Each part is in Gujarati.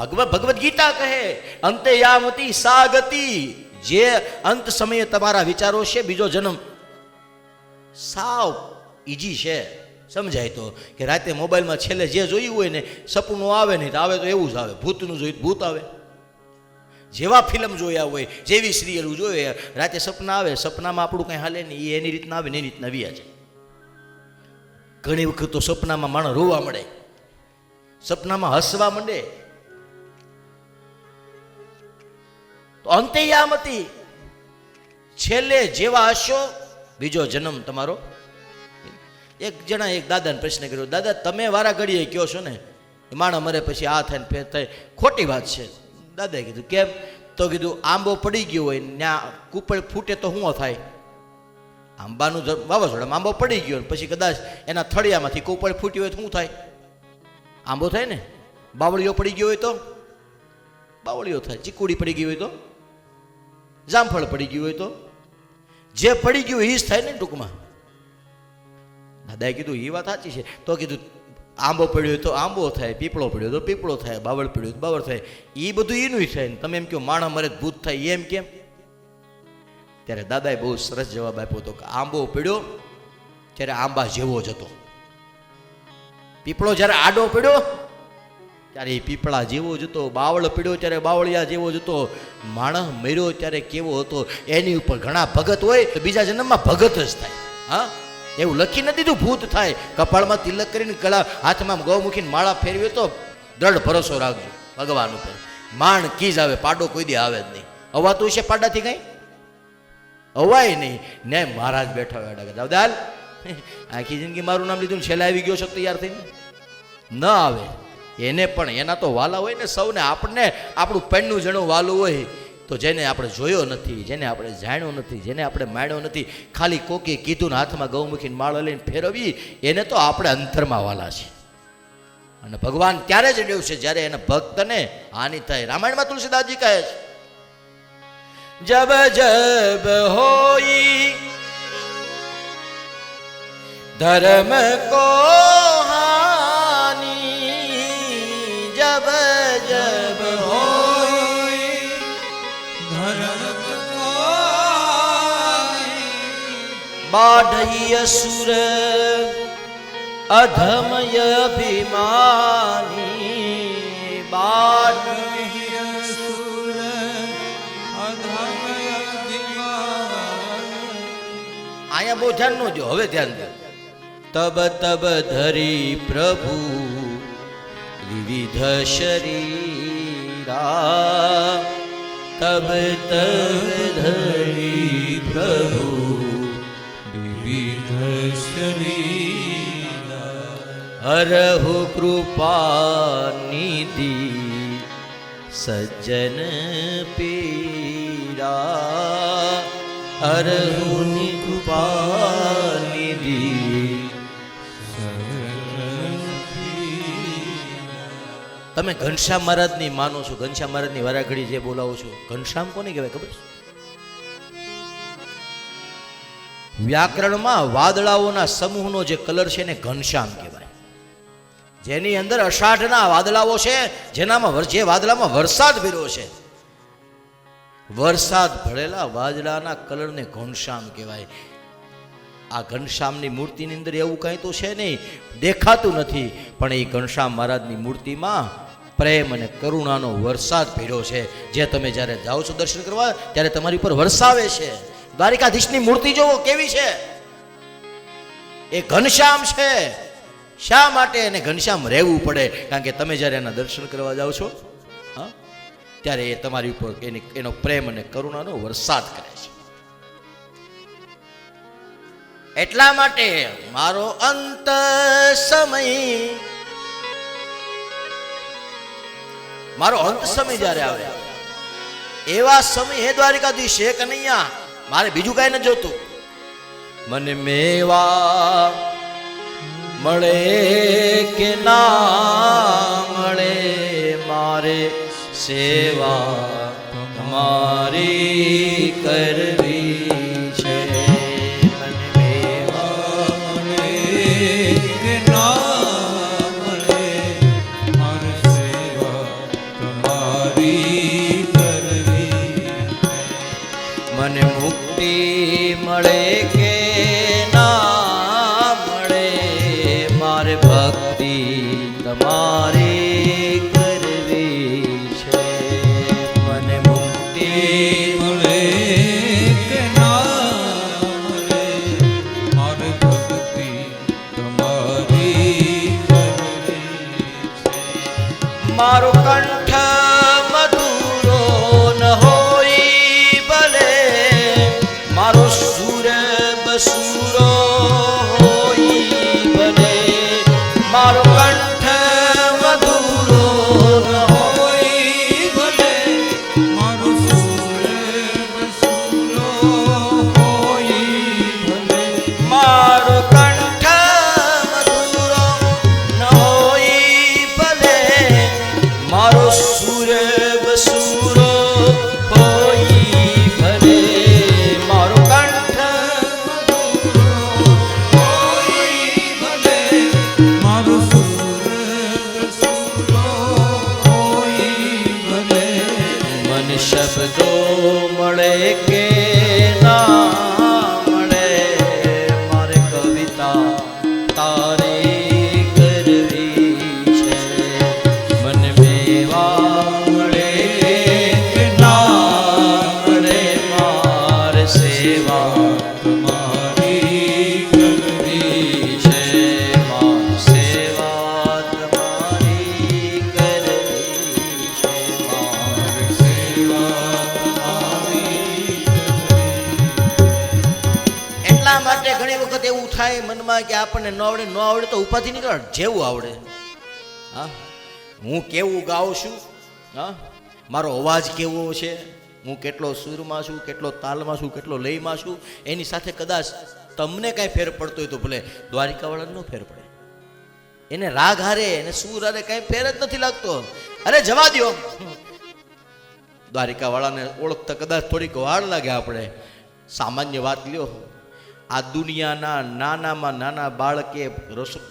ભગવદ્ ગીતા કહે અંતે યામતી સા ગતિ, જે અંત સમયે તમારા વિચારો છે બીજો જન્મ સાવ ઈજી છે. સમજાય તો કે રાતે મોબાઈલમાં છેલ્લે જે જોયું હોય ને સપનું આવે નહીં તો આવે તો એવું જ આવે, ભૂતનું જોયું ભૂત આવે, જેવા ફિલ્મ જોયા હોય જેવી સિરિયલ જોઈએ રાતે સપના આવે, સપનામાં આપણું કંઈ હાલે નહીં, એ એની રીતના આવે ને એની રીતના વ્યા છે. ઘણી વખત તો સપનામાં માણસ રોવા મળે, સપનામાં હસવા માંડે. તો અંતે યામતી, છેલ્લે જેવા હશો બીજો જન્મ તમારો. એક જણા એક દાદાને પ્રશ્ન કર્યો, દાદા તમે વારા ઘડીએ કહો છો ને માણસ મરે પછી આ થાય ને ફેર થાય, ખોટી વાત છે. દાદાએ કીધું કેમ? તો કીધું આંબો પડી ગયો હોય ત્યાં કૂપળ ફૂટે તો શું થાય? આંબાનું વાવાઝોડામાં આંબો પડી ગયો પછી કદાચ એના થળિયામાંથી કૂપળ ફૂટ્યું હોય તો શું થાય? આંબો થાય ને. બાવળીઓ પડી ગયો હોય તો બાવળીઓ થાય, ચીકુડી પડી ગઈ હોય તો, જામફળ પડી ગયું હોય તો, જે પડી ગયું એ જ થાય ને ટૂંકમાં. દાદાએ કીધું એ વાત સાચી છે. તો કીધું આંબો પડ્યો તો આંબો થાય, પીપળો પડ્યો તો પીપળો થાય, બાવળ પડ્યું તો બાવળ થાય, એ બધું એનું થાય ને તમે એમ કહો માણસ મરે ભૂત થાય એમ કેમ? ત્યારે દાદાએ બહુ સરસ જવાબ આપ્યો હતો કે આંબો પડ્યો ત્યારે આંબા જેવો જ હતો, પીપળો જ્યારે આડો પડ્યો ત્યારે એ પીપળા જેવો જ હતો, બાવળ પડ્યો ત્યારે બાવળિયા જેવો જ હતો, માણસ મર્યો ત્યારે કેવો હતો. એની ઉપર ઘણા ભગત હોય તો બીજા જન્મમાં ભગત જ થાય. હા, એવું લખી નથી દીધું ભૂત થાય. કપાળમાં તિલક કરીને ગળા હાથમાં ગૌમુખીને માળા ફેરવી તો દ્રઢ ભરોસો રાખજો ભગવાન ઉપર. માણ કીજ આવે, પાડો કોઈ દી આવે જ નહીં. અવાતું છે પાડાથી કઈ અવાય નહીં ને. મહારાજ બેઠા હોય દાદાલ આખી જિંદગી મારું નામ લીધું છેલ્લે આવી ગયો છો તૈયાર થઈને ન આવે. એને પણ એના તો વાલા હોય ને સૌને. આપણને આપણું પેનનું જણું વાલું હોય તો જેને આપણે જોયો નથી, જેને આપણે જાણ્યો નથી, જેને આપણે માણ્યો નથી, ખાલી કોકે કીધું ને હાથમાં ગૌમુખીને માળો લઈને ફેરવી, એને તો આપણે અંતરમાં વાલા છે. અને ભગવાન ત્યારે જ ડેવ છે જ્યારે એના ભક્તને હાનિ થાય. રામાયણમાં તુલસીદાસજી કહે છે જબ જબ હોઈ ધર્મ કો હાની, જબ જબ હોઈ ધર્મ કો હાની, બાઢઈ અસુર અધમય અભિમાની, બાઢઈ અસુર અધમય અભિમાની. અહીંયા બહુ ધ્યાન નો જો, હવે ધ્યાન દે. તબ તબ ધરી પ્રભુ વિવિધ શરીરા, તબ તબ ધરી પ્રભુ વિવિધ શરીર, હરહુ કૃપા નિધિ સજ્જન પીરા, હરહુ કૃપા નિધિ. તમે ઘનશ્યામ મહારાજની માનો છો, ઘનશ્યામ મહારાજની વારાઘડી જે બોલાવો છો, ઘનશ્યામ કોને કહેવાય ખબર છે? વ્યાકરણમાં વાદળાઓના સમૂહનો જે કલર છે ને ઘનશ્યામ કહેવાય. જેની અંદર અષાઢના વાદળાઓ છે, જેનામાં જે વાદળામાં વરસાદ ભર્યો છે, વરસાદ ભરેલા વાદળાના કલરને ઘનશ્યામ કહેવાય. આ ઘનશ્યામની મૂર્તિની અંદર એવું કંઈ તો છે નહીં, દેખાતું નથી, પણ એ ઘનશ્યામ મહારાજની મૂર્તિમાં પ્રેમ અને કરુણાનો વરસાદ ભર્યો છે. જે તમે જ્યારે જાઓ છો દર્શન કરવા ત્યારે તમારી ઉપર વરસાવે છે. દ્વારિકાધીશની મૂર્તિ જોવો કેવી છે, એ ઘનશ્યામ છે. શા માટે એને ઘનશ્યામ રહેવું પડે? કારણ કે તમે જ્યારે એના દર્શન કરવા જાઓ છો હા ત્યારે એ તમારી ઉપર એનો પ્રેમ અને કરુણાનો વરસાદ કરે છે. એટલા માટે મારો અંત સમય, મારો અંત સમય જ્યારે આવે એવા સમય હે દ્વારિકાધીશ હે કનૈયા, મારે બીજું કાંઈ ન જોતું. મને મેવા મળે કે ના મળે, મારે સેવા તમારી કરવી છે. મને મેવા મળે કે ના મળે, મારી સેવા કંઠ મધુરો ન હોય ભલે, મારો સુર બસુરો હોય ભલે, મારો કંઠ મધુરો ન હોય ભલે, મારો સુર બસુરો હોય ભલે, મારો કંઠ મધુરો ન હોય ભલે, મારો સુર બસુરો હોય ભલે, મારો કંઠ હોય ભલે, મારો સુર બસુરો હોય ભલે. મન શબ્દો મળે કે ના મળે, મારે કવિતા તારે કરવી છે. મન મેવા મળે કે ના મળે, મારે સેવા તમારી કરવી છે. મારી સેવા તમારી કરવી છે. મારી સેવા તમારી એટલા માટે ઘણી વખત એવું થાય મનમાં કે આપણને ન આવડે તો ઉપાધિ નીકળ જેવું આવડે. હા, હું કેવું ગાઉં છું, હા, મારો અવાજ કેવો છે, હું કેટલો સૂરમાં છું, કેટલો તાલમાં છું, કેટલો લયમાં છું, એની સાથે કદાચ તમને કાંઈ ફેર પડતો હોય તો ભલે, દ્વારિકાવાળાને ન ફેર પડે. એને રાગ હારે એને સૂર હારે કાંઈ ફેર જ નથી લાગતો. અરે જવા દ્યો, દ્વારિકાવાળાને ઓળખતા કદાચ થોડીક વાર લાગે. આપણે સામાન્ય વાત લ્યો, આ દુનિયાના નાનામાં નાના બાળકે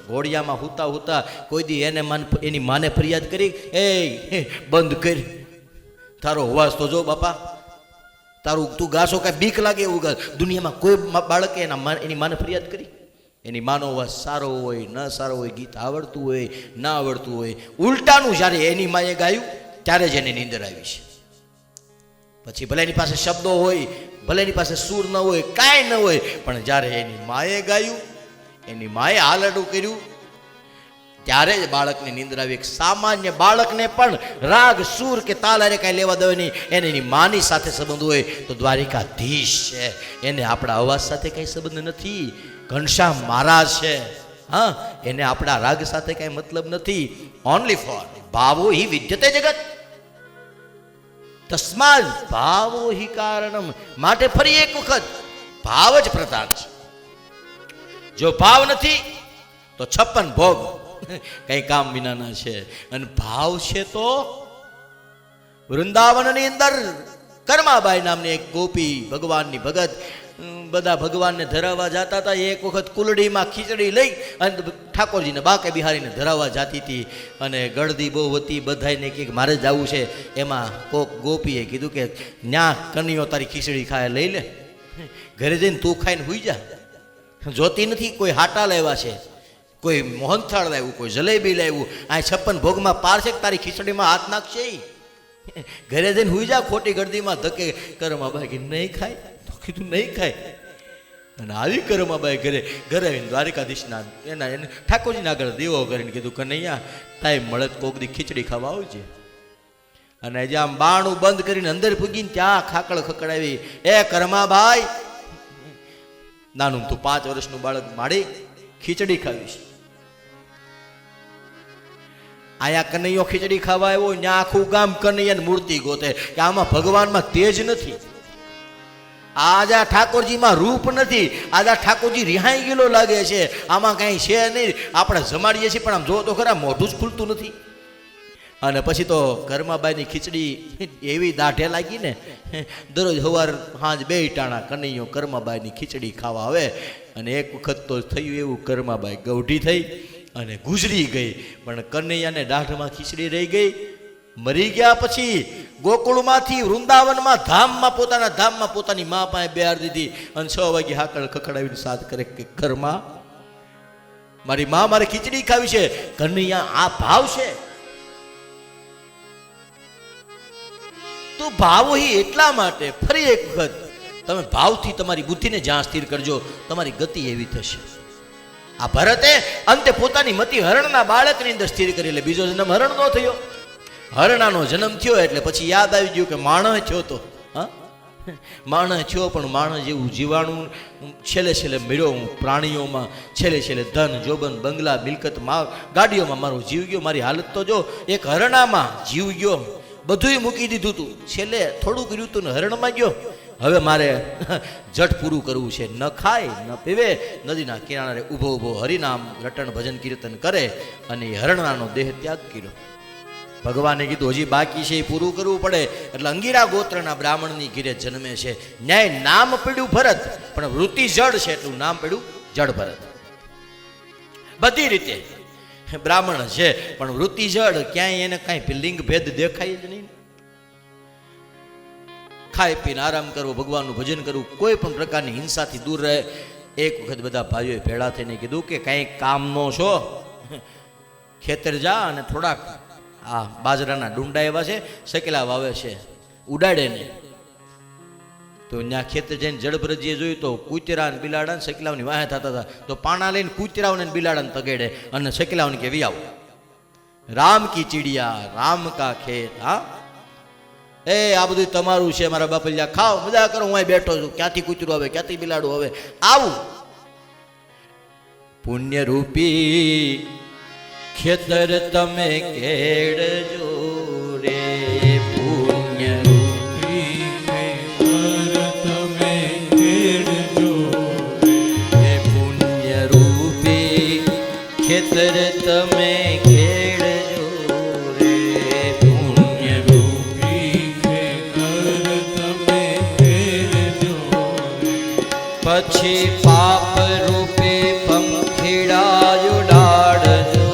ઘોડિયામાં હુતા હુતા કોઈ દી એની માને ફરિયાદ કરી, એ બંધ કરી, તારો અવાજ તો જો બાપા, તારું તું ગાશો કાંઈ બીક લાગે એવું ગાશ. દુનિયામાં કોઈ બાળકે એની માને ફરિયાદ કરી? એની માનો અવાજ સારો હોય ન સારો હોય, ગીત આવડતું હોય ના આવડતું હોય, ઉલટાનું જ્યારે એની માએ ગાયું ત્યારે જ એને નીંદર આવી છે. પછી ભલે એની પાસે શબ્દો હોય, ભલે એની પાસે સૂર ન હોય, કાંઈ ન હોય, પણ જ્યારે એની માએ ગાયું, એની માએ હાલરડું કર્યું, ત્યારે જ બાળકની નીંદર આવી. એક સામાન્ય બાળકને પણ રાગ સૂર કે તાલ હારે કાંઈ લેવા દેવા નહીં, એને એની માની સાથે સંબંધ હોય. તો દ્વારિકાધીશ છે, એને આપણા અવાજ સાથે કાંઈ સંબંધ નથી. ઘનશ્યામ મહારાજ છે, હા, એને આપણા રાગ સાથે કાંઈ મતલબ નથી. ઓનલી ફોર ભાવો હિ વિદ્યતે જગત, તસ્માદ ભાવો હિ કારણમ. માટે ફરી એક વખત ભાવ જ પ્રધાન છે. જો ભાવ નથી તો 56 ભોગ કઈ કામ વિનાના છે. અને ભાવ છે તો વૃંદાવનની અંદર કર્માબાઈ નામની એક ગોપી ભગવાનની ભગત, બધા ભગવાનને ધરાવવા જતા હતા. એક વખત કુલડીમાં ખીચડી લઈ અને ઠાકોરજીને બાકે બિહારીને ધરાવવા જતી હતી. અને ગળદી બહુ હતી, બધાને કે મારે જવું છે. એમાં કોક ગોપીએ કીધું કે ન્યા કનૈયો તારી ખીચડી ખાય, લઈ લે, ઘરે જઈને તું ખાઈને હુઈ જા. જોતી નથી કોઈ હાટા લાવ્યા છે, કોઈ મોહનથાળ લાવ્યું, કોઈ જલેબી લાવ્યું, આ 56 ભોગમાં પાર છે કે તારી ખીચડીમાં હાથ નાખશે. ઘરે જઈને હુઈ જા, ખોટી ગળદીમાં ધકે. કરવામાં બાકી નહીં ખાય તો કીધું નહીં ખાય. અને આવી કરવામાં ઘરે આવીને દ્વારિકાધીશના એને ઠાકોરજીના આગળ દેવો કરીને કીધું કનૈયા ટાઈમ મળે કોક દી ખીચડી ખાવા આવજે. અને જે આમ બાણું બંધ કરીને અંદર પૂગીને ત્યાં ખાકળ ખકડાવી, એ કરમાભાઈ, નાનું તું 5 વર્ષનું બાળક, માડી ખીચડી ખાવીશ. આયા કનૈયો ખીચડી ખાવા આવ્યો, ત્યાં આખું ગામ કનૈયાની મૂર્તિ ગોતે કે આમાં ભગવાનમાં તેજ નથી, આજા ઠાકોરજીમાં રૂપ નથી, આજા ઠાકોરજી રિહાઈ ગયેલો લાગે છે, આમાં કાંઈ છે નહીં. આપણે જમાડીએ છીએ પણ આમ જો તો ખરા મોઢું જ ખુલતું નથી. અને પછી તો કર્માબાઈની ખીચડી એવી દાઢે લાગી ને, દરરોજ સવાર સાંજ 2 ટાણા કનૈયો કર્માબાઈની ખીચડી ખાવા આવે. અને એક વખત તો થયું એવું, કર્માબાઈ ગૌઢી થઈ અને ગુજરી ગઈ, પણ કનૈયાને દાઢમાં ખીચડી રહી ગઈ. મરી ગયા પછી ગોકુળમાંથી વૃંદાવનમાં ધામમાં પોતાની મા પાસે બેહાર દીધી. અને 6 વાગે હાકળ ખખડાવીને સાથ કરે કે ઘરમાં મારી મા મારે ખીચડી ખાવી છે. કનૈયા આ ભાવ છે. તો ભાવો હિ એટલા માટે ફરી એક વખત તમે ભાવથી તમારી બુદ્ધિને જ્યાં સ્થિર કરજો, તમારી ગતિ એવી થશે. આ ભરતે અંતે પોતાની મતિ હરણના બાળકની અંદર સ્થિર કરી લે. બીજો જન્મ હરણ નો થયો. હરણાનો જન્મ થયો એટલે પછી યાદ આવી ગયું કે માણસ થયો તો હા માણસ થયો, પણ માણસ જેવું જીવાણું છેલ્લે છેલ્લે મળ્યો હું પ્રાણીઓમાં, છેલ્લે છેલ્લે ધન જોબન બંગલા મિલકત ગાડીઓમાં મારો જીવ ગયો. મારી હાલત તો જો, એક હરણામાં જીવ ગયો, બધુંય મૂકી દીધું હતું, છેલ્લે થોડું કર્યું હતું ને હરણમાં ગયો. હવે મારે જટ પૂરું કરવું છે, ન ખાય ન પીવે, નદીના કિનારે ઊભો ઊભો હરિનામ રટણ ભજન કીર્તન કરે અને એ હરણાનો દેહ ત્યાગ કર્યો. ભગવાને કીધું હજી બાકી છે, એ પૂરું કરવું પડે. એટલે અંગીરા ગોત્રના બ્રાહ્મણની ઘીરે જન્મે છે. ન્યાય નામ પડ્યું ભરત, પણ વૃત્તિ જડ છે એટલું નામ પડ્યું જડ ભરત. બધી રીતે બ્રાહ્મણ છે પણ વૃત્તિ જડ, ક્યાંય એને કાંઈ લિંગ ભેદ દેખાય જ નહીં. ખાઈ પીને આરામ કરવો, ભગવાનનું ભજન કરવું, કોઈ પણ પ્રકારની હિંસાથી દૂર રહે. એક વખત બધા ભાઈઓએ ભેળા થઈને કીધું કે કાંઈ કામનો છો, ખેતર જા અને થોડાક આ બાજરાના ડુંડા એવા છે, સકેલા વાવે છે, ઉડાડે ને. તો ત્યાં ખેતર જઈને જડભરજીએ જોયું તો કૂતરા ને બિલાડા ને સકેલાઓની વાહે થતા હતા. તો પાણા લઈને કૂતરાઓને બિલાડાને તગેડે અને સકેલાઓને કે વી આવો. રામ કી ચીડિયા રામ કા ખેત. હા એ આ બધું તમારું છે, મારા બાપલિયા ખાઓ મજા કરો, હું અહીં બેઠો છું, ક્યાંથી કૂતરું આવે, ક્યાંથી બિલાડું આવે. આવું પુણ્ય રૂપી ખેતર તમે કેળજો રે, પુણ્ય રૂપી ખેતર તમે ખેડજો રે, પુણ્ય રૂપી ખેતર તમે ખેડજો રે, પુણ્ય રૂપી ખેતર તમે ખેડજો પછી પાપ રૂપે પંખીડા ઉડાડજો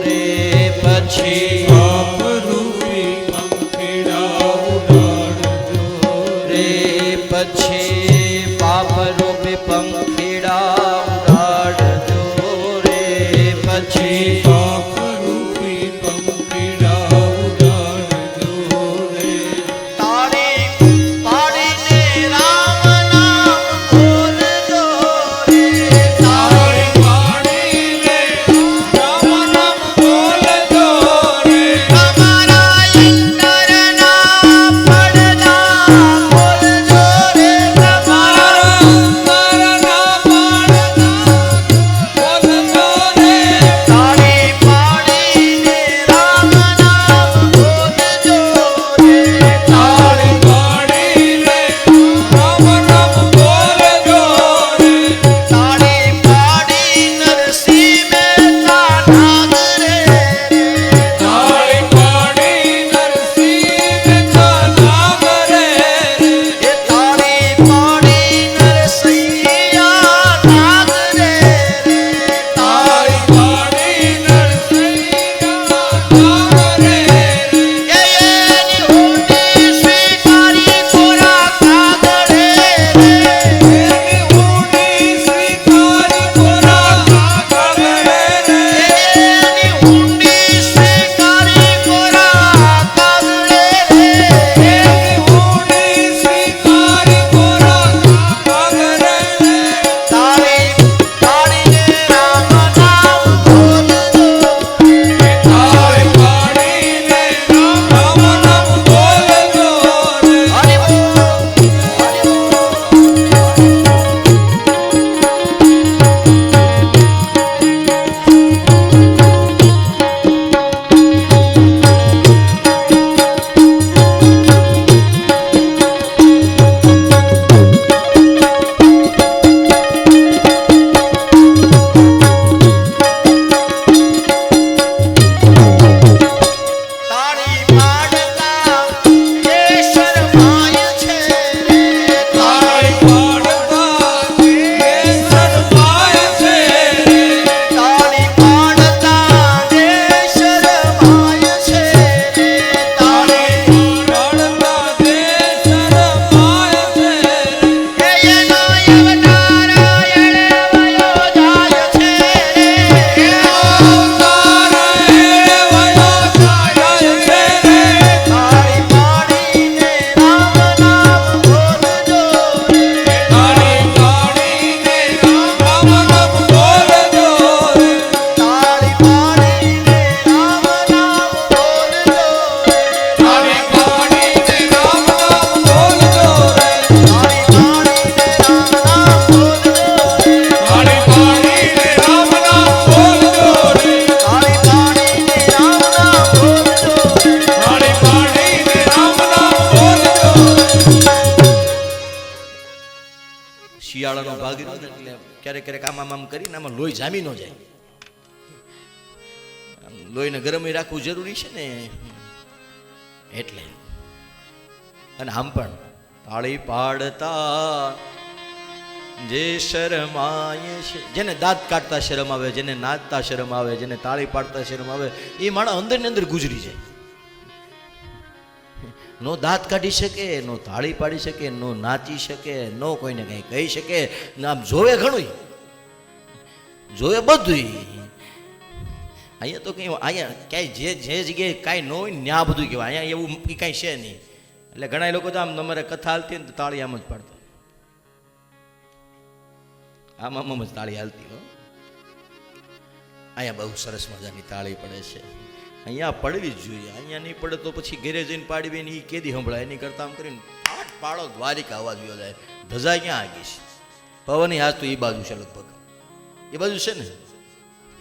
રે, પછી પાપ રૂપી પંખીડા ઉડાડજો રે, પછી પાપ રૂપે પંખીડા ઉડાડજો રે, પછી પાપ રૂપી પંખીડા ઉડાડજો રે તાળી પાડીને રામ નામ બોલજો રે, તાળી પાડીને રામ નામ બોલજો રે તમારા અંતરના પડદા ખોલજો રે, શિયાળાનો ભાગ રહ્યો ને એટલે ક્યારેક ક્યારેક આમ કરીને આમાં લોહી જામી ન જાય. લોહીને ગરમ રાખવું જરૂરી છે ને એટલે. અને આમ પણ તાળી પાડતા જે શરમાય છે, જેને દાંત કાઢતા શરમ આવે, જેને નાચતા શરમ આવે, જેને તાળી પાડતા શરમ આવે, એ માણસ અંદર ને અંદર ગુજરી જાય. નો દાંત કાઢી શકે, નો તાળી પાડી શકે, નો નાચી શકે, નો કોઈને કંઈ કહી શકે, આમ જોવે ઘણું, જોવે બધું. અહીંયા તો કંઈ, અહીંયા ક્યાંય જે જગ્યાએ કાંઈ ન હોય ને ત્યાં બધું કહેવાય. અહીંયા એવું કાંઈ છે નહીં. એટલે ઘણા લોકો તો આમ તમારે કથા હાલતી ને તો તાળી આમ જ પાડતા, આમ જ તાળી હાલતી હો. અહીંયા બહુ સરસ મજાની તાળી પડે છે. અહીંયા પડવી જ જોઈએ. અહીંયા નહીં પડે તો પછી ઘરે જઈને પાડવી ને એ કેદી સંભળાય. એની કરતાં આમ કરીને પાટ પાડો, દ્વારિકા અવાજ વયો જાય. ધજા ક્યાં આગી છે? પવનની હાથ તો એ બાજુ છે, લગભગ એ બાજુ છે ને.